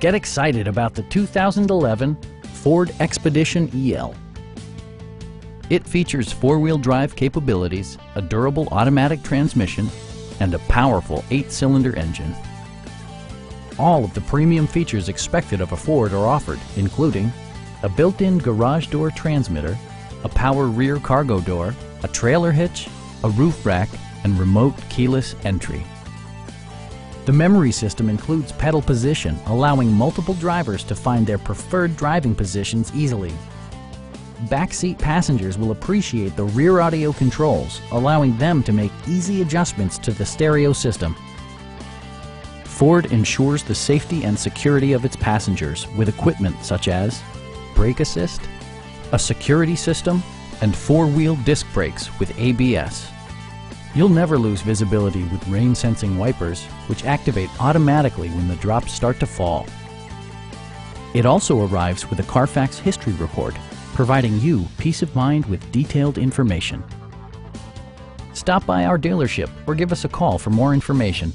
Get excited about the 2011 Ford Expedition EL. It features four-wheel drive capabilities, a durable automatic transmission, and a powerful 8-cylinder engine. All of the premium features expected of a Ford are offered, including a built-in garage door transmitter, a power rear cargo door, a trailer hitch, a roof rack, and remote keyless entry. The memory system includes pedal position, allowing multiple drivers to find their preferred driving positions easily. Backseat passengers will appreciate the rear audio controls, allowing them to make easy adjustments to the stereo system. Ford ensures the safety and security of its passengers with equipment such as brake assist, a security system, and four-wheel disc brakes with ABS. You'll never lose visibility with rain-sensing wipers, which activate automatically when the drops start to fall. It also arrives with a Carfax history report, providing you peace of mind with detailed information. Stop by our dealership or give us a call for more information.